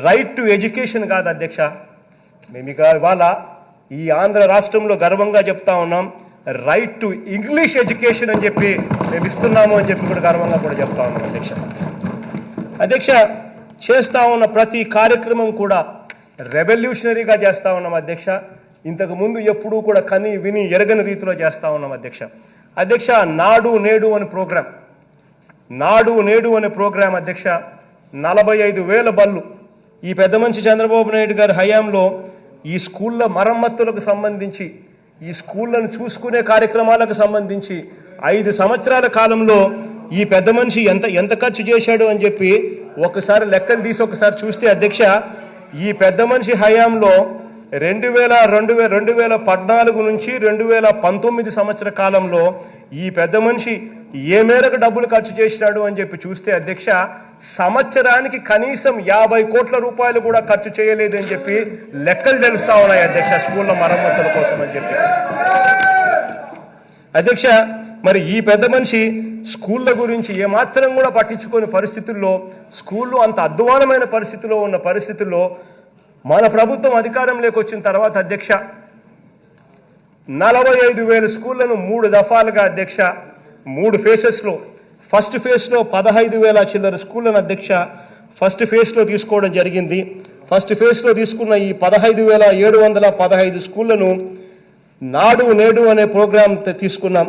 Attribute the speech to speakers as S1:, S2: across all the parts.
S1: Right to education కాదు అధ్యక్ష. మేము ఇవాళ ఈ ఆంధ్ర రాష్ట్రంలో గర్వంగా చెప్తా ఉన్నాం, రైట్ టు ఇంగ్లీష్ ఎడ్యుకేషన్ అని చెప్పి మేము ఇస్తున్నాము అని చెప్పి కూడా గర్వంగా కూడా చెప్తా ఉన్నాం అధ్యక్ష. అధ్యక్ష, చేస్తూ ఉన్న ప్రతి కార్యక్రమం కూడా రెవల్యూషనరీగా చేస్తూ ఉన్నాం అధ్యక్ష. ఇంతకు ముందు ఎప్పుడూ కూడా కని విని ఎరగని రీతిలో చేస్తూ ఉన్నాం అధ్యక్ష. అధ్యక్ష, నాడు నేడు అనే ప్రోగ్రాం, నాడు నేడు అనే ప్రోగ్రాం అధ్యక్ష 45,000 బళ్ళు ఈ పెద్ద మనిషి చంద్రబాబు నాయుడు గారి హయాంలో ఈ స్కూళ్ళ మరమ్మతులకు సంబంధించి, ఈ స్కూళ్ళను చూసుకునే కార్యక్రమాలకు సంబంధించి 5 సంవత్సరాల కాలంలో ఈ పెద్ద మనిషి ఎంత ఖర్చు చేశాడు అని చెప్పి ఒకసారి లెక్కలు తీసి ఒకసారి చూస్తే అధ్యక్ష, ఈ పెద్ద మనిషి హయాంలో 2014 నుంచి 2019 సంవత్సర కాలంలో ఈ పెద్ద మనిషి ఏ మేరకు డబ్బులు ఖర్చు చేశాడు అని చెప్పి చూస్తే అధ్యక్ష, సంవత్సరానికి కనీసం 50 కోట్ల రూపాయలు కూడా ఖర్చు చేయలేదు అని చెప్పి లెక్కలు తెలుస్తా ఉన్నాయి అధ్యక్ష, స్కూళ్ళ మరమ్మతుల కోసం అని చెప్పి. అధ్యక్ష, మరి ఈ పెద్ద మనిషి స్కూళ్ళ గురించి ఏమాత్రం కూడా పట్టించుకునే పరిస్థితుల్లో, స్కూళ్ళు అంత అధ్వానమైన పరిస్థితిలో ఉన్న పరిస్థితుల్లో మన ప్రభుత్వం అధికారంలోకి వచ్చిన తర్వాత అధ్యక్ష 45,000 స్కూళ్లను 3 దఫాలుగా అధ్యక్ష 3 ఫేసెస్లో, ఫస్ట్ ఫేజ్లో 15,000 చిల్లర స్కూళ్లను అధ్యక్ష ఫస్ట్ ఫేజ్లో తీసుకోవడం జరిగింది. ఫస్ట్ ఫేజ్లో తీసుకున్న ఈ 15,715 స్కూళ్లను నాడు నేడు అనే ప్రోగ్రాం తీసుకున్నాం,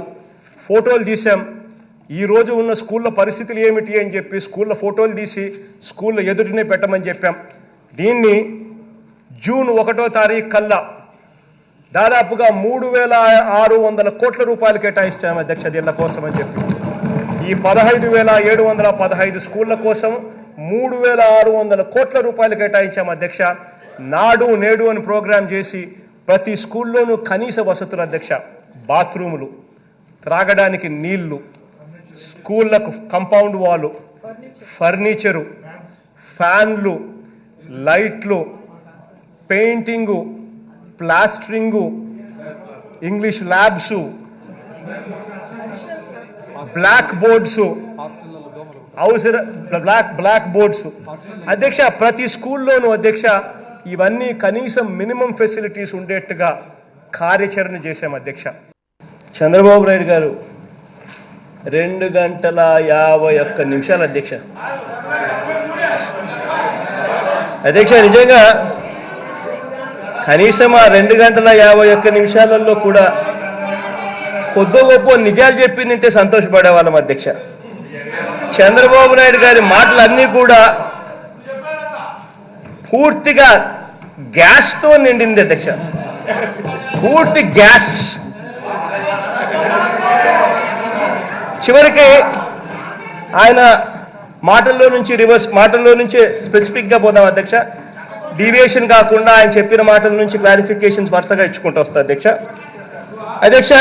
S1: ఫోటోలు తీసాం. ఈరోజు ఉన్న స్కూళ్ళ పరిస్థితులు ఏమిటి అని చెప్పి స్కూళ్ళ ఫోటోలు తీసి స్కూళ్ళ ఎదుటినే పెట్టమని చెప్పాం. దీన్ని జూన్ 1వ తారీఖు కల్లా దాదాపుగా 3,600 కోట్ల రూపాయలు కేటాయిస్తాం అధ్యక్ష దీళ్ళ కోసం అని చెప్పి. ఈ 15,715 స్కూళ్ళ కోసం 3,600 కోట్ల రూపాయలు కేటాయించాం అధ్యక్ష. నాడు నేడు అని ప్రోగ్రాం చేసి ప్రతి స్కూల్లోనూ కనీస వసతులు అధ్యక్ష, బాత్రూములు, త్రాగడానికి నీళ్లు, స్కూళ్లకు కంపౌండ్ వాలు, ఫర్నిచరు, ఫ్యాన్లు, లైట్లు, painting, plastering, English labs, blackboards, blackboards అధ్యక్ష ప్రతి స్కూల్లోనూ అధ్యక్ష ఇవన్నీ కనీసం మినిమం ఫెసిలిటీస్ ఉండేట్టుగా కార్యాచరణ చేశాం అధ్యక్ష. చంద్రబాబు నాయుడు గారు 2 గంటల 51 నిమిషాలు అధ్యక్ష. అధ్యక్ష, నిజంగా కనీసం ఆ 2 గంటల 51 నిమిషాలలో కూడా కొద్దో గొప్ప నిజాలు చెప్పిందంటే సంతోషపడేవాళ్ళం అధ్యక్ష. చంద్రబాబు నాయుడు గారి మాటలన్నీ కూడా పూర్తిగా గ్యాస్తో నిండింది అధ్యక్ష, పూర్తి గ్యాస్. చివరికి ఆయన మాటల్లో నుంచి స్పెసిఫిక్గా పోదాం అధ్యక్ష, డీవియేషన్ కాకుండా ఆయన చెప్పిన మాటల నుంచి క్లారిఫికేషన్స్ వరుసగా ఇచ్చుకుంటూ వస్తా అధ్యక్ష. అధ్యక్ష,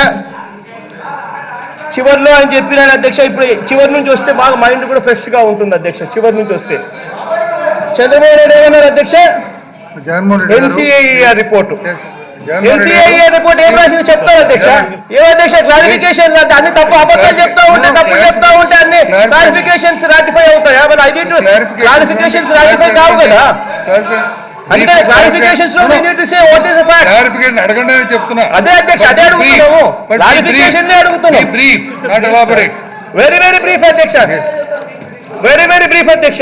S1: చివరిలో ఆయన చెప్పినాడు అధ్యక్ష, ఇప్పుడు చివరి నుంచి వస్తే బాగా మైండ్ కూడా ఫ్రెష్గా ఉంటుంది అధ్యక్ష. చివరి నుంచి వస్తే చంద్రబాబు నాయుడు ఏమన్నారు అధ్యక్ష, ఎన్సీఏఈఆర్ రిపోర్టు, ఎన్సీఏఈఆర్ రిపోర్ట్ ఏం రాసింది చెప్తారు అధ్యక్ష. ఏమధ్యక్ష క్లారిఫికేషన్ అంటే అన్ని తప్పు అబద్ధాలు చెప్తా ఉంటే అన్ని క్లారిఫికేషన్స్ రాటిఫై అవుతాయా? క్లారిఫికేషన్స్ రాటిఫై కావు కదా, అందుకని క్లారిఫికేషన్స్ లో we need to say what is the fact.
S2: Clarification అడగండి అని చెప్తున్నా.
S1: అదే అధ్యక్ష, అదే అడుగుతున్నాము, క్లారిఫికేషన్ నే అడుగుతున్నాము.
S2: Brief not elaborate.
S1: Very brief అధ్యక్ష, వెరీ బ్రీఫ్ అధ్యక్ష.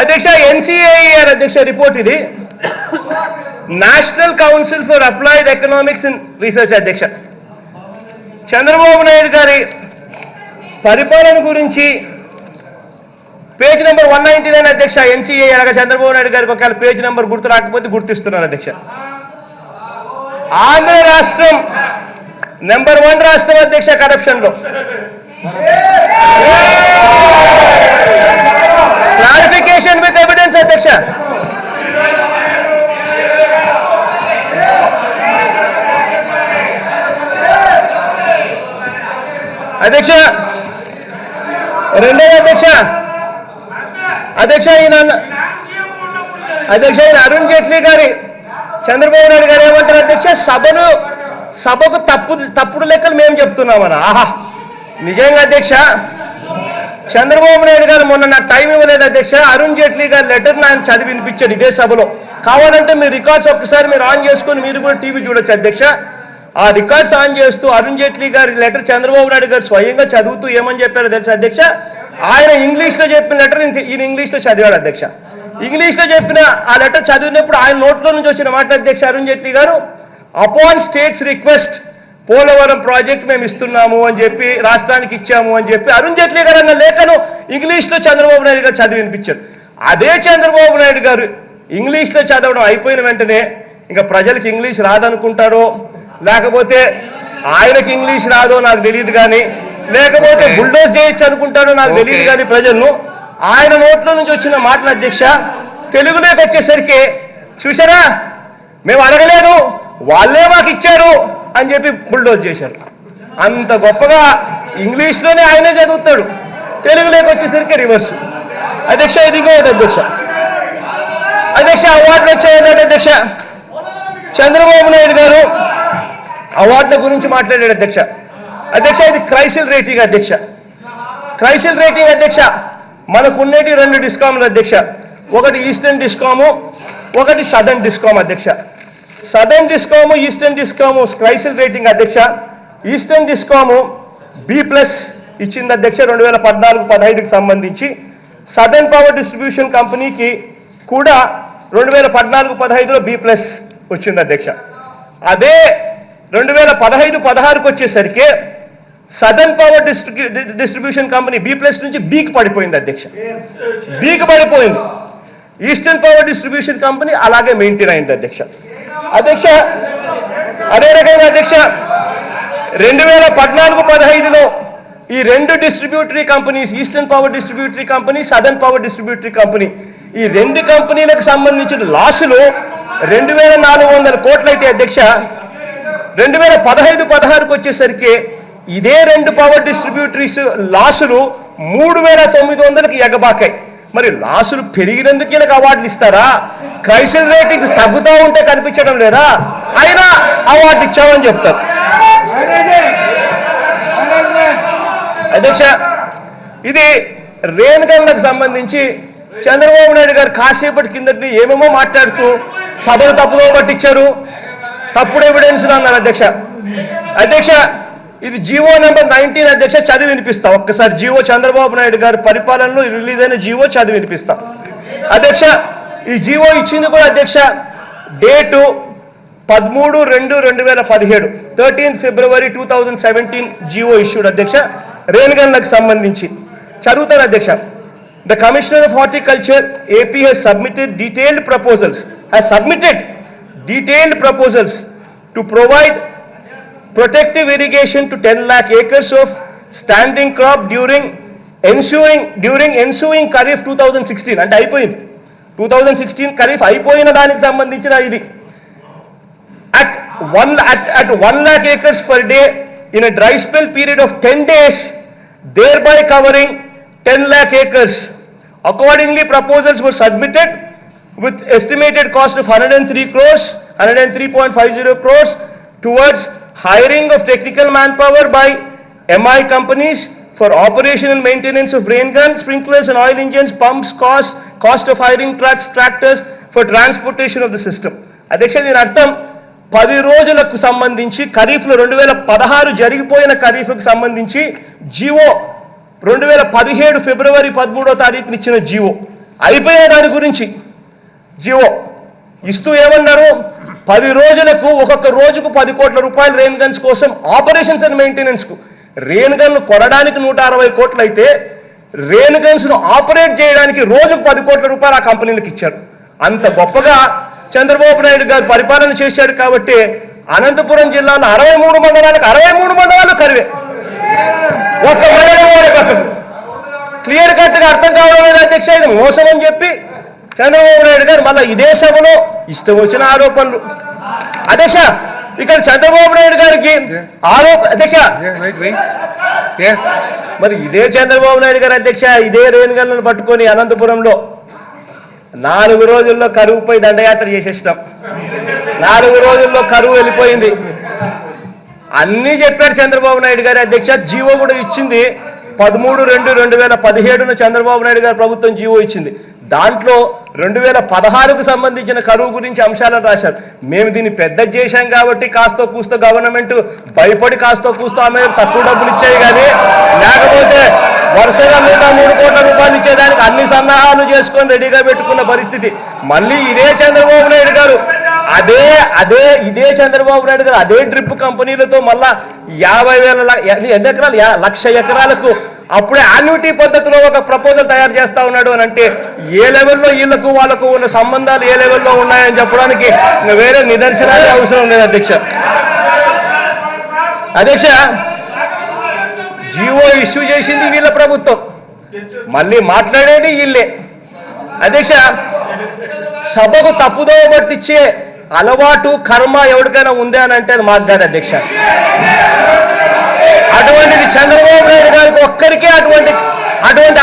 S1: అధ్యక్ష, ఎన్సీఏఈఆర్ అధ్యక్ష రిపోర్ట్ ఇది, national council for applied economics and research అధ్యక్ష. చంద్రబాబు నాయుడు గారి పరిపాలన గురించి పేజ్ నెంబర్ 199 అధ్యక్ష. ఎన్సీఏ అనగా చంద్రబాబు నాయుడు గారికి ఒకవేళ పేజ్ నెంబర్ గుర్తు రాకపోతే గుర్తిస్తున్నాను అధ్యక్ష. ఆంధ్ర రాష్ట్రం నెంబర్ 1 రాష్ట్రం అధ్యక్ష కరప్షన్ లో. క్లారిఫికేషన్ విత్ ఎవిడెన్స్ అధ్యక్ష. అధ్యక్ష, రెండోది అధ్యక్ష ఈయన అరుణ్ జైట్లీ గారి చంద్రబాబు నాయుడు గారు ఏమంటారు అధ్యక్ష, సభకు తప్పుడు లెక్కలు మేము చెప్తున్నామన్నా. ఆహా, నిజంగా అధ్యక్ష చంద్రబాబు నాయుడు గారు మొన్న నాకు టైం ఇవ్వలేదు అధ్యక్ష. అరుణ్ జైట్లీ గారి లెటర్ ఆయన చదివి వినిపించాడు ఇదే సభలో. కావాలంటే మీరు రికార్డ్స్ ఒక్కసారి మీరు ఆన్ చేసుకొని మీరు కూడా టీవీ చూడొచ్చు అధ్యక్ష. ఆ రికార్డ్స్ ఆన్ చేస్తూ అరుణ్ జైట్లీ గారి లెటర్ చంద్రబాబు నాయుడు గారు స్వయంగా చదువుతూ ఏమని చెప్పారో తెలుసు అధ్యక్ష. ఆయన ఇంగ్లీష్లో చెప్పిన లెటర్ ఈయన ఇంగ్లీష్లో చదివాడు అధ్యక్ష. ఇంగ్లీష్లో చెప్పిన ఆ లెటర్ చదివినప్పుడు ఆయన నోట్లో నుంచి వచ్చిన మాట అధ్యక్ష అరుణ్ జైట్లీ గారు, upon states request Polavaram project మేము ఇస్తున్నాము అని చెప్పి రాష్ట్రానికి ఇచ్చాము అని చెప్పి అరుణ్ జైట్లీ గారు అన్న లేఖను ఇంగ్లీష్లో చంద్రబాబు నాయుడు గారు చదివి వినిపించారు. అదే చంద్రబాబు నాయుడు గారు ఇంగ్లీష్లో చదవడం అయిపోయిన వెంటనే ఇంకా ప్రజలకు ఇంగ్లీష్ రాదనుకుంటారో, లేకపోతే ఆయనకి ఇంగ్లీష్ రాదో నాకు తెలియదు కానీ, లేకపోతే బుల్డోజ్ చేయొచ్చు అనుకుంటారో నాకు తెలియదు కానీ ప్రజలను ఆయన నోట్లో నుంచి వచ్చిన మాటల అధ్యక్ష తెలుగులోకి వచ్చేసరికి చూసారా మేము అడగలేదు వాళ్ళే మాకు ఇచ్చారు అని చెప్పి బుల్డోజ్ చేశారు. అంత గొప్పగా ఇంగ్లీష్లోనే ఆయనే చదువుతాడు, తెలుగులోకి వచ్చేసరికి రివర్స్ అధ్యక్ష. ఇదిగో అధ్యక్ష అవార్డులు వచ్చాయన్నాడు అధ్యక్ష. చంద్రబాబు నాయుడు గారు అవార్డుల గురించి మాట్లాడాడు అధ్యక్ష. ఇది క్రైసిల్ రేటింగ్ అధ్యక్ష. క్రైసిల్ రేటింగ్ అధ్యక్ష మనకు ఉండేటి 2 డిస్కామ్లు అధ్యక్ష. ఒకటి ఈస్టర్న్ డిస్కాము, ఒకటి సదర్న్ డిస్కామ్ అధ్యక్ష. సదర్న్ డిస్కాము, ఈస్టర్న్ డిస్కాము క్రైసిల్ రేటింగ్ అధ్యక్ష. ఈస్టర్న్ డిస్కాము B+ ఇచ్చింది అధ్యక్ష 2014-15కి సంబంధించి. సదర్న్ పవర్ డిస్ట్రిబ్యూషన్ కంపెనీకి కూడా 2014-15లో B+ వచ్చింది అధ్యక్ష. అదే 2015-16కి వచ్చేసరికి southern power distribution company B+ నుంచి Bకి పడిపోయింది అధ్యక్ష. Bకి పడిపోయింది. ఈస్టర్న్ పవర్ డిస్ట్రిబ్యూషన్ కంపెనీ అలాగే మెయింటైన్ అయింది అధ్యక్ష. అదే రకంగా అధ్యక్ష 2014-15లో ఈ 2 distributary companies, eastern power distributary company, southern power distributary company, ఈ 2 కంపెనీలకు సంబంధించిన లాసులు 2400 కోట్లు అయితే అధ్యక్ష 2015-16కి వచ్చేసరికి ఇదే 2 పవర్ డిస్ట్రిబ్యూటరీస్ లాసులు 3900కి ఎగబాకాయి. మరి లాసులు పెరిగినందుకు ఈయనకు అవార్డులు ఇస్తారా? క్రైసిల్ రేటింగ్స్ తగ్గుతూ ఉంటే కనిపించడం లేదా? అయినా అవార్డు ఇచ్చామని చెప్తారు అధ్యక్ష. ఇది రేన్ గన్లకు సంబంధించి చంద్రబాబు నాయుడు గారు కాసేపటి కిందటి ఏమేమో మాట్లాడుతూ సభను తప్పుదో పట్టించారు, తప్పుడు ఎవిడెన్స్ అన్నారు అధ్యక్ష. ఇది జీవో నెంబర్ 19 అధ్యక్ష, చదివి వినిపిస్తా ఒక్కసారి. జీవో చంద్రబాబు నాయుడు గారి పరిపాలనలో రిలీజ్ అయిన జీవో చదివి వినిపిస్తా అధ్యక్ష. ఈ జీవో ఇచ్చింది కూడా అధ్యక్ష date 13/2/2017, 13th February 2017 GO issued అధ్యక్ష. రేన్ గన్లకు సంబంధించి చదువుతారు అధ్యక్ష. The Commissioner of Horticulture AP has submitted detailed proposals to provide protective irrigation to 10 lakh acres of standing crop during ensuing Kharif 2016 అంటే అయిపోయింది 2016 ఖరీఫ్ అయిపోయిన దానికి సంబంధించిన ఇది at 1 lakh acres per day in a dry spell period of 10 days, thereby covering 10 lakh acres. Accordingly, proposals were submitted with estimated cost of 103 crores, 103.50 crores towards hiring of technical manpower by MI companies for operation and maintenance of rain guns, sprinklers and oil engines, pumps, cost of hiring trucks, tractors for transportation of the system. అధ్యక్ష దీని అర్థం 10 రోజులకు సంబంధించి ఖరీఫ్లో 2016 జరిగిపోయిన ఖరీఫ్కు సంబంధించి GO 2017 ఫిబ్రవరి 13వ తారీఖున ఇచ్చిన జీవో అయిపోయిన దాని గురించి జీవో ఇస్తూ ఏమన్నారు, 10 రోజులకు ఒక్కొక్క రోజుకు 10 కోట్ల రూపాయలు రెయిన్ గన్స్ కోసం ఆపరేషన్స్ అండ్ మెయింటెనెన్స్కు. రెయిన్ గన్ను కొనడానికి 160 కోట్లు అయితే రెయిన్ గన్స్ను ఆపరేట్ చేయడానికి రోజుకు 10 కోట్ల రూపాయలు ఆ కంపెనీలకు ఇచ్చారు. అంత గొప్పగా చంద్రబాబు నాయుడు గారు పరిపాలన చేశాడు కాబట్టి అనంతపురం జిల్లాలో 63 మండలాలు కరివే. ఒక్క మండలం వారి పక్కన క్లియర్ కట్గా అర్థం కావడం లేదు అధ్యక్ష. ఇది మోసం అని చెప్పి చంద్రబాబు నాయుడు గారు మళ్ళీ ఇదే సభలో ఇష్టం వచ్చిన ఆరోపణలు అధ్యక్ష. ఇక్కడ చంద్రబాబు నాయుడు గారికి అధ్యక్ష మరి ఇదే చంద్రబాబు నాయుడు గారు అధ్యక్ష ఇదే రేణు గన్లను పట్టుకొని అనంతపురంలో 4 రోజుల్లో కరువుపై దండయాత్ర చేసేస్తాం. 4 రోజుల్లో కరువు వెళ్ళిపోయింది. అన్నీ చెప్పాడు చంద్రబాబు నాయుడు గారి అధ్యక్ష. జీవో కూడా ఇచ్చింది 13/2/2017 చంద్రబాబు నాయుడు గారు ప్రభుత్వం జీవో ఇచ్చింది. దాంట్లో 2016కు సంబంధించిన కరువు గురించి అంశాలను రాశారు. మేము దీన్ని పెద్ద చేశాం కాబట్టి కాస్తో కూస్తో గవర్నమెంట్ భయపడి కాస్తో కూస్తో ఆమె తక్కువ డబ్బులు ఇచ్చాయి, కానీ లేకపోతే వరుసగా 103 కోట్ల రూపాయలు ఇచ్చేదానికి అన్ని సన్నాహాలు చేసుకొని రెడీగా పెట్టుకున్న పరిస్థితి. మళ్ళీ ఇదే చంద్రబాబు నాయుడు గారు ఇదే చంద్రబాబు నాయుడు గారు అదే డ్రిప్ కంపెనీలతో మళ్ళా 50,000 ఎకరాలు 1,00,000 ఎకరాలకు అప్పుడే యాన్యుటీ పద్ధతిలో ఒక ప్రపోజల్ తయారు చేస్తా ఉన్నాడు అని అంటే ఏ లెవెల్లో వీళ్ళకు వాళ్ళకు ఉన్న సంబంధాలు ఏ లెవెల్లో ఉన్నాయని చెప్పడానికి వేరే నిదర్శనాలు అవసరం లేదు అధ్యక్ష. జీవో ఇష్యూ చేసింది వీళ్ళ ప్రభుత్వం, మళ్ళీ మాట్లాడేది వీళ్ళే అధ్యక్ష. సభకు తప్పుదోవ పట్టించే అలవాటు కర్మ ఎవరికైనా ఉంది అని అంటే అది మాకు కాదు అధ్యక్ష. అటువంటిది చంద్రబాబు నాయుడు గారికి ఒక్కరికే అటువంటి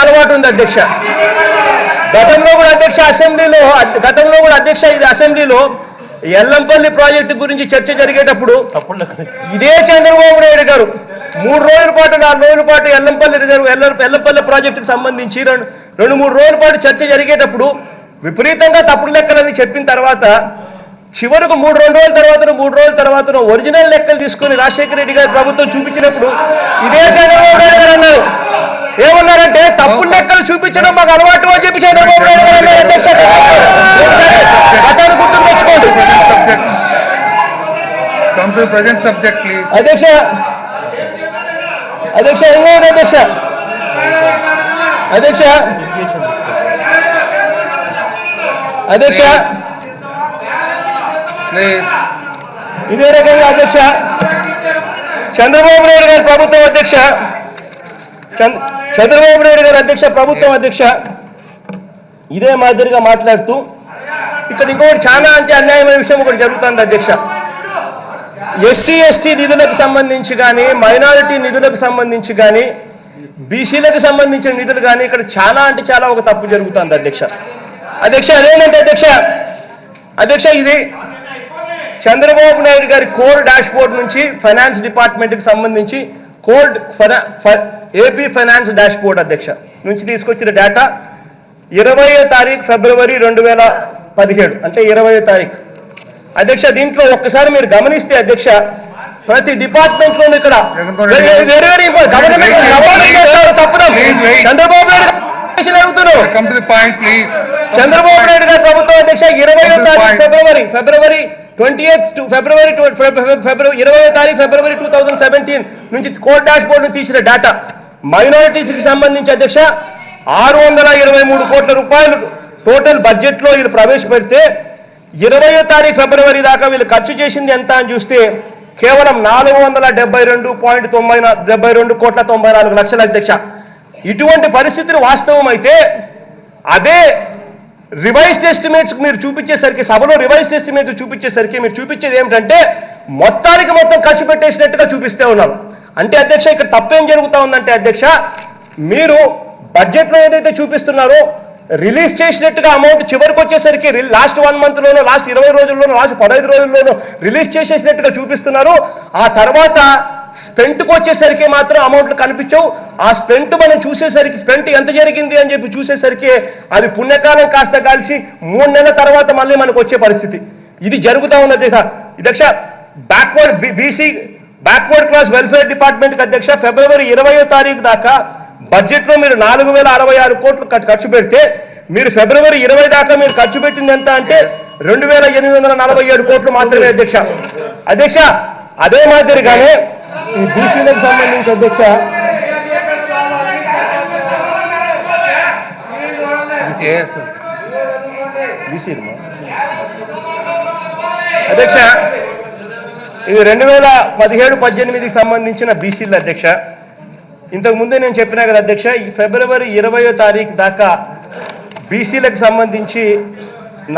S1: అలవాటు ఉంది అధ్యక్ష. గతంలో కూడా అధ్యక్ష ఇది అసెంబ్లీలో ఎల్లంపల్లి ప్రాజెక్టు గురించి చర్చ జరిగేటప్పుడు ఇదే చంద్రబాబు నాయుడు గారు 3 రోజుల పాటు 4 రోజుల పాటు ఎల్లంపల్లి ప్రాజెక్టుకు సంబంధించి 2-3 రోజుల పాటు చర్చ జరిగేటప్పుడు విపరీతంగా తప్పుడు లెక్కలని చెప్పిన తర్వాత చివరకు 3 రోజుల తర్వాత ఒరిజినల్ లెక్కలు తీసుకుని రాజశేఖర రెడ్డి గారి ప్రభుత్వం చూపించినప్పుడు ఇదే చంద్రబాబు నాయుడు గారు అన్నారు. ఏమన్నారంటే తప్పుడు లెక్కలు చూపించడం మాకు అలవాటు అని చెప్పి చంద్రబాబు నాయుడు గారు అన్నారు అధ్యక్ష. గతాన్ని గుర్తుకు తెచ్చుకోండి అధ్యక్ష. ఇంకోటి అధ్యక్ష ఇదే రకంగా అధ్యక్ష చంద్రబాబు నాయుడు గారి ప్రభుత్వం అధ్యక్ష ప్రభుత్వం అధ్యక్ష ఇదే మాదిరిగా మాట్లాడుతూ ఇక్కడ ఇంకొకటి చాలా అన్యాయమైన విషయం ఒకటి జరుగుతుంది అధ్యక్ష. ఎస్సీ ఎస్టీ నిధులకు సంబంధించి కానీ మైనారిటీ నిధులకు సంబంధించి కానీ బీసీలకు సంబంధించిన నిధులు కానీ ఇక్కడ చాలా ఒక తప్పు జరుగుతుంది అధ్యక్ష. అదేంటంటే అధ్యక్ష ఇది చంద్రబాబు నాయుడు గారి కోర్ డాష్ బోర్డ్ నుంచి ఫైనాన్స్ డిపార్ట్మెంట్కి సంబంధించి ఏపీ ఫైనాన్స్ డాష్ బోర్డ్ అధ్యక్ష నుంచి తీసుకొచ్చిన డేటా 20వ తారీఖు ఫిబ్రవరి 2017 అంటే 20వ తారీఖు అధ్యక్ష. దీంట్లో ఒక్కసారి మీరు గమనిస్తే అధ్యక్ష ప్రతి డిపార్ట్మెంట్ లోను ఇక్కడ చంద్రబాబు నాయుడు చంద్రబాబు నాయుడు గారి ప్రభుత్వం అధ్యక్ష 20వ తారీఖు ఫిబ్రవరి 2017 నుంచి కోర్ డాష్ బోర్డు తీసిన డేటా మైనారిటీస్కి సంబంధించి అధ్యక్ష 623 కోట్ల రూపాయలు టోటల్ బడ్జెట్ లో వీళ్ళు ప్రవేశపెడితే 20వ తారీఖు ఫిబ్రవరి దాకా వీళ్ళు ఖర్చు చేసింది ఎంత అని చూస్తే కేవలం 472.92 కోట్ల 94 లక్షల అధ్యక్ష. ఇటువంటి పరిస్థితులు వాస్తవం అయితే అదే రివైజ్డ్ ఎస్టిమేట్స్ మీరు చూపించేసరికి సభలో రివైజ్డ్ ఎస్టిమేట్స్ చూపించేసరికి మీరు చూపించేది ఏమిటంటే మొత్తం ఖర్చు పెట్టేసినట్టుగా చూపిస్తే ఉన్నారు. అంటే అధ్యక్ష ఇక్కడ తప్పేం జరుగుతా ఉందంటే అధ్యక్ష మీరు బడ్జెట్లో ఏదైతే చూపిస్తున్నారో రిలీజ్ చేసినట్టుగా అమౌంట్ చివరికి వచ్చేసరికి లాస్ట్ 1 మంత్లోనో లాస్ట్ 20 రోజుల్లోనో లాస్ట్ 15 రోజుల్లోనో రిలీజ్ చేసేసినట్టుగా చూపిస్తున్నారు. ఆ తర్వాత స్పెంట్కి వచ్చేసరికి మాత్రం అమౌంట్లు కనిపించవు. ఆ స్పెంట్ మనం చూసేసరికి స్పెంట్ ఎంత జరిగింది అని చెప్పి చూసేసరికి అది పుణ్యకాలం కాస్త కలిసి 3 నెలల తర్వాత మళ్ళీ మనకు వచ్చే పరిస్థితి ఇది జరుగుతూ ఉంది అధ్యక్ష. బ్యాక్వర్డ్ క్లాస్ వెల్ఫేర్ డిపార్ట్మెంట్కి అధ్యక్ష ఫిబ్రవరి 20వ తారీఖు దాకా బడ్జెట్లో మీరు 4,066 కోట్లు ఖర్చు పెడితే మీరు ఫిబ్రవరి 20 దాకా మీరు ఖర్చు పెట్టింది ఎంత అంటే 2,847 కోట్లు మాత్రమే అధ్యక్ష. అదే మాదిరిగానే ఈ బీసీలకు సంబంధించి అధ్యక్ష అధ్యక్ష ఇది 2017-18కి సంబంధించిన బీసీల అధ్యక్ష. ఇంతకు ముందే నేను చెప్పినా కదా అధ్యక్ష ఈ ఫిబ్రవరి 20వ తారీఖు దాకా బీసీలకు సంబంధించి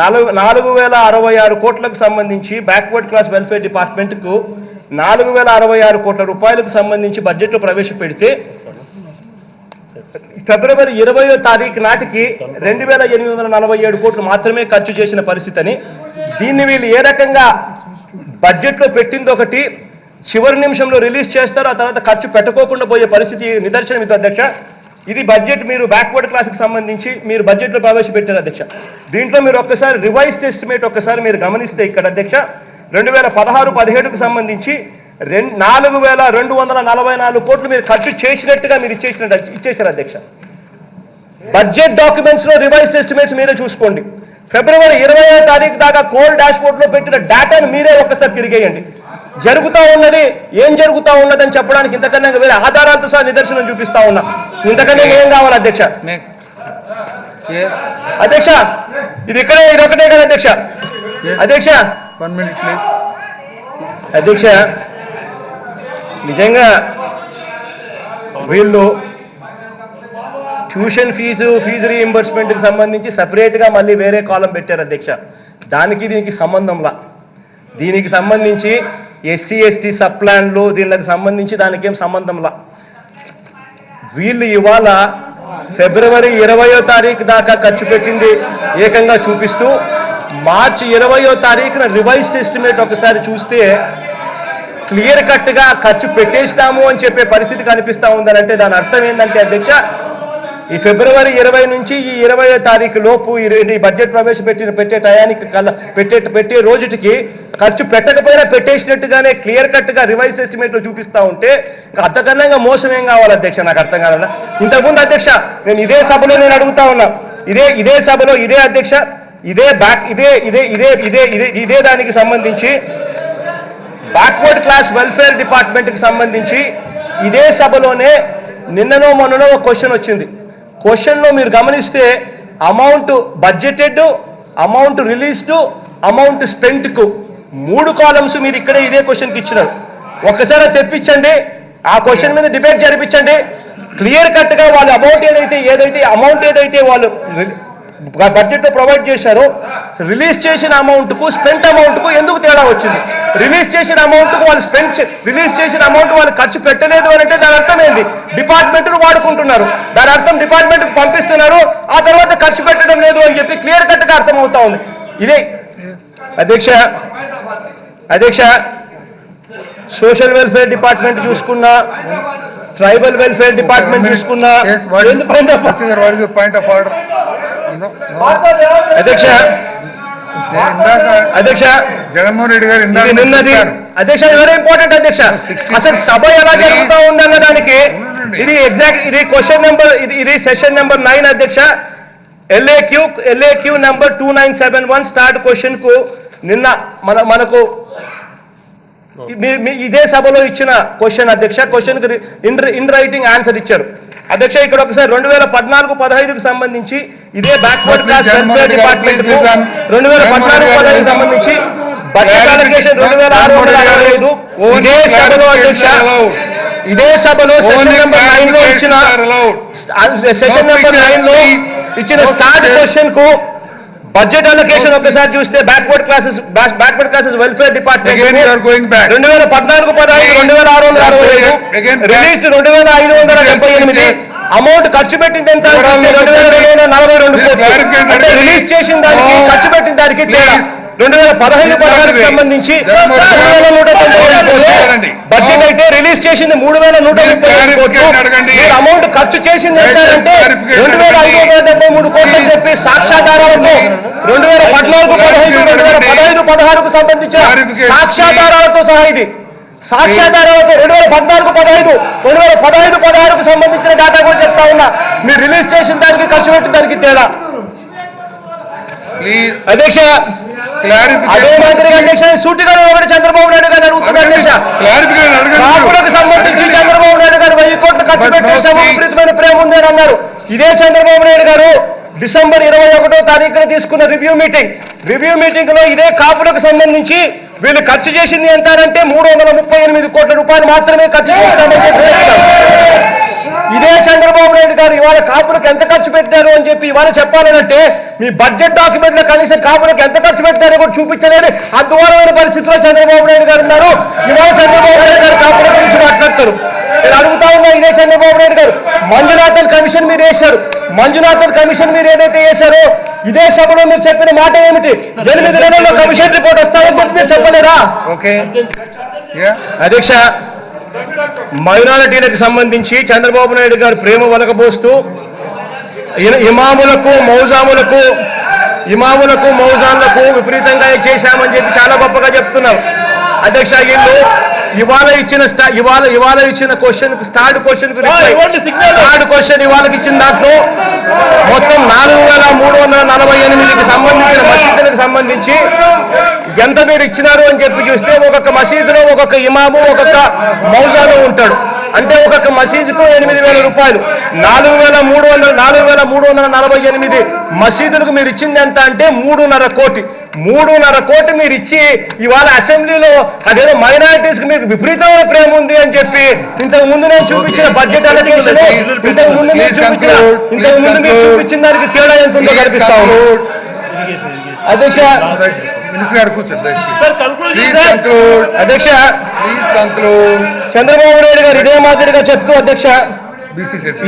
S1: 4,066 కోట్లకు సంబంధించి బ్యాక్వర్డ్ క్లాస్ వెల్ఫేర్ డిపార్ట్మెంట్కు 4,066 కోట్ల రూపాయలకు సంబంధించి బడ్జెట్లో ప్రవేశపెడితే ఫిబ్రవరి 20వ తారీఖు నాటికి 2,847 కోట్లు మాత్రమే ఖర్చు చేసిన పరిస్థితి అని దీన్ని వీళ్ళు ఏ రకంగా బడ్జెట్లో పెట్టింది ఒకటి చివరి నిమిషంలో రిలీజ్ చేస్తారు, ఆ తర్వాత ఖర్చు పెట్టుకోకుండా పోయే పరిస్థితి నిదర్శనం ఇది అధ్యక్ష. ఇది బడ్జెట్ మీరు బ్యాక్వర్డ్ క్లాస్కి సంబంధించి మీరు బడ్జెట్లో ప్రవేశపెట్టారు అధ్యక్ష. దీంట్లో మీరు ఒక్కసారి రివైజ్డ్ ఎస్టిమేట్ ఒక్కసారి మీరు గమనిస్తే ఇక్కడ అధ్యక్ష 2016-17కు సంబంధించి 4,244 కోట్లు మీరు ఖర్చు చేసినట్టుగా మీరు ఇచ్చేసారు అధ్యక్ష. బడ్జెట్ డాక్యుమెంట్స్ లో రివైజ్డ్ ఎస్టిమేట్స్ మీరే చూసుకోండి. ఫిబ్రవరి 20వ తారీఖు దాకా కోల్ డాష్బోర్డ్ లో పెట్టిన డేటాను మీరే ఒక్కసారి తిరిగేయండి. జరుగుతూ ఉన్నది ఏం జరుగుతూ ఉన్నదని చెప్పడానికి ఇంతకన్నా వేరే ఆధారాలతో సహా నిదర్శనం చూపిస్తా ఉన్నా. ఇంతకన్నా ఏం కావాలి అధ్యక్ష? అధ్యక్ష ఇది ఒకటే కదా అధ్యక్ష. అధ్యక్ష
S2: 1 minute please.
S1: అధ్యక్ష నిజంగా వీళ్ళు ట్యూషన్ ఫీజు రీఇంబర్స్మెంట్కి సంబంధించి సపరేట్గా మళ్ళీ వేరే కాలం పెట్టారు అధ్యక్ష. దీనికి సంబంధంలా దీనికి సంబంధించి SC ST సబ్ ప్లాన్లు దీనికి సంబంధించి దానికి ఏం సంబంధంలా వీళ్ళు ఇవాళ ఫిబ్రవరి 20వ తారీఖు దాకా ఖర్చు పెట్టింది ఏకంగా చూపిస్తూ మార్చి 20వ తారీఖున రివైజ్డ్ ఎస్టిమేట్ ఒకసారి చూస్తే క్లియర్ కట్గా ఖర్చు పెట్టేస్తాము అని చెప్పే పరిస్థితి కనిపిస్తూ ఉందని అంటే దాని అర్థం ఏంటంటే అధ్యక్ష ఈ ఫిబ్రవరి 20 నుంచి ఈ 20వ తారీఖు లోపు ఈ బడ్జెట్ పెట్టే టయానికి పెట్టే రోజుకి ఖర్చు పెట్టకపోయినా పెట్టేసినట్టుగానే క్లియర్ కట్గా రివైజ్ ఎస్టిమేట్లో చూపిస్తూ ఉంటే అంతకన్నా మోసం ఏం కావాలి అధ్యక్ష? నాకు అర్థం కావాలన్నా. ఇంతకుముందు అధ్యక్ష నేను ఇదే సభలో నేను అడుగుతా ఉన్నా, ఇదే సభలో ఇదే అధ్యక్ష ఇదే దానికి సంబంధించి బ్యాక్వర్డ్ క్లాస్ వెల్ఫేర్ డిపార్ట్మెంట్కి సంబంధించి ఇదే సభలోనే నిన్ననో మొన్ననో ఒక క్వశ్చన్ వచ్చింది. క్వశ్చన్లో మీరు గమనిస్తే amount budgeted, amount released, amount స్పెంట్కు 3 కాలమ్స్ మీరు ఇక్కడే ఇదే క్వశ్చన్కి ఇచ్చినారు. ఒక్కసారి తెప్పించండి, ఆ క్వశ్చన్ మీద డిబేట్ జరిపించండి. క్లియర్ కట్గా వాళ్ళు అమౌంట్ ఏదైతే వాళ్ళు బడ్జెట్లో ప్రొవైడ్ చేశారో రిలీజ్ చేసిన అమౌంట్కు స్పెంట్ అమౌంట్కు ఎందుకు తేడా వచ్చింది? రిలీజ్ చేసిన అమౌంట్కు వాళ్ళు రిలీజ్ చేసిన అమౌంట్ వాళ్ళు ఖర్చు పెట్టలేదు అని అంటే దాని అర్థం ఏంది? డిపార్ట్మెంట్ను వాడుకుంటున్నారు, దాని అర్థం డిపార్ట్మెంట్కి పంపిస్తున్నారు, ఆ తర్వాత ఖర్చు పెట్టడం లేదు అని చెప్పి క్లియర్ కట్గా అర్థమవుతా ఉంది. ఇదే అధ్యక్ష సోషల్ వెల్ఫేర్ డిపార్ట్మెంట్ చూసుకున్నా, ట్రైబల్ వెల్ఫేర్ డిపార్ట్మెంట్ చూసుకున్నా అధ్యక్ష
S2: జగన్మోహన్ రెడ్డి గారు
S1: నిన్నది అధ్యక్ష వెరీ ఇంపార్టెంట్ అధ్యక్ష. అసలు సభ ఎలా జరుగుతూ ఉందన్న దానికి ఇది క్వశ్చన్ నెంబర్ ఇది సెషన్ నెంబర్ 9 అధ్యక్ష. LAQ నెంబర్ 2971 స్టార్ట్ క్వశ్చన్ కు నిన్న మనకు ఇదే సభలో ఇచ్చిన క్వశ్చన్ అధ్యక్ష. క్వశ్చన్ కి ఇన్ రైటింగ్ ఆన్సర్ ఇచ్చారు అధ్యక్ష. ఇక్కడ ఒకసారి 2014-15కు సంబంధించి ఇదే బ్యాక్వర్డ్ క్లాస్ వెల్ఫేర్ డిపార్ట్మెంట్ 2014-15కి సంబంధించి బడ్జెట్ అలొకేషన్ 2665 ఇదే సభలో అధ్యక్ష ఇదే సభలో సెషన్ నెంబర్ 9 లో ఇచ్చిన స్టార్ట్ క్వశ్చన్ కు బడ్జెట్ అలొకేషన్ ఒకసారి చూస్తే backward classes welfare department 2014-15 2665 released 2578 amount ఖర్చు పెట్టింది ఎంత? 2242 కోట్లు. అంటే రిలీజ్ చేసిన దానికి ఖర్చు పెట్టిన దానికి 2015-16కు సంబంధించి 3191 కోట్లు. బడ్జెట్ అయితే రిలీజ్ చేసింది 3135 కోట్లు. అమౌంట్ ఖర్చు చేసింది ఏంటంటే 2573 కోట్లు అని చెప్పి సాక్ష్యాధారాలతో 2014-15 సంబంధించిన సాక్ష్యాధారాలతో సహా ఇది సాక్ష్యాధారాలతో 2014-15 సంబంధించిన డేటా కూడా చెప్తా ఉన్నా. మీరు రిలీజ్ చేసిన దానికి ఖర్చు పెట్టిన దానికి తేడా అధ్యక్ష. అదే మాదిరిగా అధ్యక్ష సూటిగా ఒకటి చంద్రబాబు నాయుడు గారు అడుగుతున్నారు అధ్యక్ష. కాపులకు సంబంధించి చంద్రబాబు నాయుడు గారు 1000 కోట్లు ఖర్చు పెట్టేశాము, విపరీతమైన ప్రేమ ఉంది అని అన్నారు. ఇదే చంద్రబాబు నాయుడు గారు డిసెంబర్ 21వ తారీఖున తీసుకున్న రివ్యూ మీటింగ్ లో ఇదే కాపులకు సంబంధించి వీళ్ళు ఖర్చు చేసింది ఎంత అంటే 338 కోట్ల రూపాయలు మాత్రమే ఖర్చు చేస్తామని చెప్పి ఇదే చంద్రబాబు నాయుడు గారు ఇవాళ కాపులకు ఎంత ఖర్చు పెట్టారు అని చెప్పి ఇవాళ చెప్పాలంటే మీ బడ్జెట్ డాక్యుమెంట్ లో కనీసం కాపులకు ఎంత ఖర్చు పెట్టారో కూడా చూపించలేని అద్వారమైన పరిస్థితిలో చంద్రబాబు నాయుడు గారు ఉన్నారు. ఇవాళ చంద్రబాబు నాయుడు గారు కాపుల గురించి మాట్లాడతారు. నేను అడుగుతా ఉన్నా ఇదే చంద్రబాబు నాయుడు గారు, మంజునాథన్ కమిషన్ మీరు వేశారు. మంజునాథన్ కమిషన్ మీరు ఏదైతే వేశారో ఇదే సభలో మీరు చెప్పిన మాట ఏమిటి? 8 నెలల్లో కమిషన్ రిపోర్ట్ వస్తాయని చెప్పి మీరు చెప్పలేరా?
S2: ఓకే యా
S1: అధ్యక్ష, మైనారిటీలకు సంబంధించి చంద్రబాబు నాయుడు గారు ప్రేమ వలకబోస్తూ ఇమాములకు మౌజాన్లకు విపరీతంగా చేశామని చెప్పి చాలా గొప్పగా చెప్తున్నారు. అధ్యక్ష, వీళ్ళు ఇవాళ ఇచ్చిన క్వశ్చన్ స్టార్ట్ క్వశ్చన్ ఇవాళకి ఇచ్చిన దాంట్లో మొత్తం 4348కి సంబంధించిన మసీదులకు సంబంధించి ఎంత మీరు ఇచ్చినారు అని చెప్పి చూస్తే ఒక్కొక్క మసీదులో ఒక్కొక్క ఇమాము ఒక్కొక్క మౌజాను ఉంటాడు. అంటే ఒక్కొక్క మసీదుకు 8,000 రూపాయలు. 4,348 మసీదులకు మీరు ఇచ్చింది ఎంత అంటే 3.5 కోటి. 3.5 కోటి మీరు ఇచ్చి ఇవాళ అసెంబ్లీలో అదేదో మైనారిటీస్ కి మీకు విపరీతమైన ప్రేమ ఉంది అని చెప్పి ఇంతకు ముందు నేను చూపించిన బడ్జెట్ అలొకేషన్ ఇంతకు ముందు మీరు చూపించిన దానికి తేడా ఎంత ఉందో కనిపిస్తా ఉంది. అధ్యక్ష,
S2: మినిస్టర్ గారు కూర్చోండి.
S1: అధ్యక్ష,
S2: ప్లీజ్ కంక్లూడ్.
S1: చంద్రబాబు నాయుడు గారు ఇదే మాదిరిగా చెప్తూ అధ్యక్ష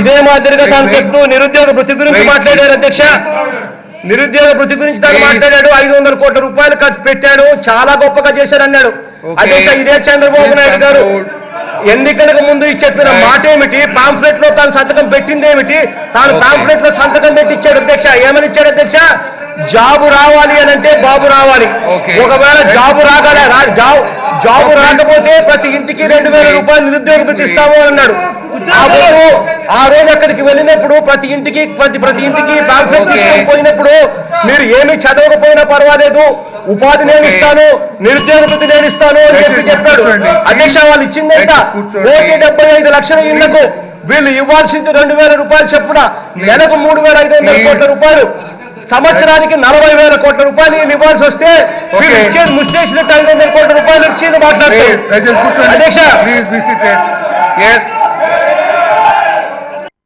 S1: ఇదే మాదిరిగా తాను చెప్తూ నిరుద్యోగ భృతి గురించి మాట్లాడారు. అధ్యక్ష, నిరుద్యోగ భృతి గురించి తాను మాట్లాడాడు. 500 కోట్ల రూపాయలు ఖర్చు పెట్టాడు, చాలా గొప్పగా చేశారన్నాడు. అధ్యక్ష, ఇదే చంద్రబాబు నాయుడు గారు ఎన్నికలకు ముందు చెప్పిన మాట ఏమిటి? పాంఫ్లెట్ లో తాను సంతకం పెట్టింది ఏమిటి? తాను పాంఫ్లెట్ లో సంతకం పెట్టి ఇచ్చాడు. అధ్యక్ష, ఏమని ఇచ్చాడు? అధ్యక్ష, జాబు రావాలి అని అంటే బాబు రావాలి. ఒకవేళ జాబు రాకపోతే ప్రతి ఇంటికి 2,000 రూపాయలు నిరుద్యోగ భృతి ఇస్తాము అని అన్నాడు. ఆ రోజు అక్కడికి వెళ్ళినప్పుడు ప్రతి ఇంటికి పాంఫ్లెట్ తీసుకొని పోయినప్పుడు మీరు ఏమి చదవకపోయినా పర్వాలేదు, ఉపాధి నేను ఇస్తాను, నిరుద్యోగ భృతి నేను ఇస్తాను అని చెప్పాడు. అధ్యక్ష, వాళ్ళు ఇచ్చిందంట 1,75 లక్షల ఇళ్లకు వీళ్ళు ఇవ్వాల్సింది 2,000 రూపాయలు చెప్పున నెలకు 3,500 కోట్ల రూపాయలు, సంవత్సరానికి 40,000 కోట్ల రూపాయలు ఇవ్వాల్సి వస్తే వీళ్ళు ఇచ్చేది ముష్టేసినట్టు 500 కోట్ల రూపాయలు ఇచ్చి మాట్లాడతారు.
S2: అధ్యక్ష,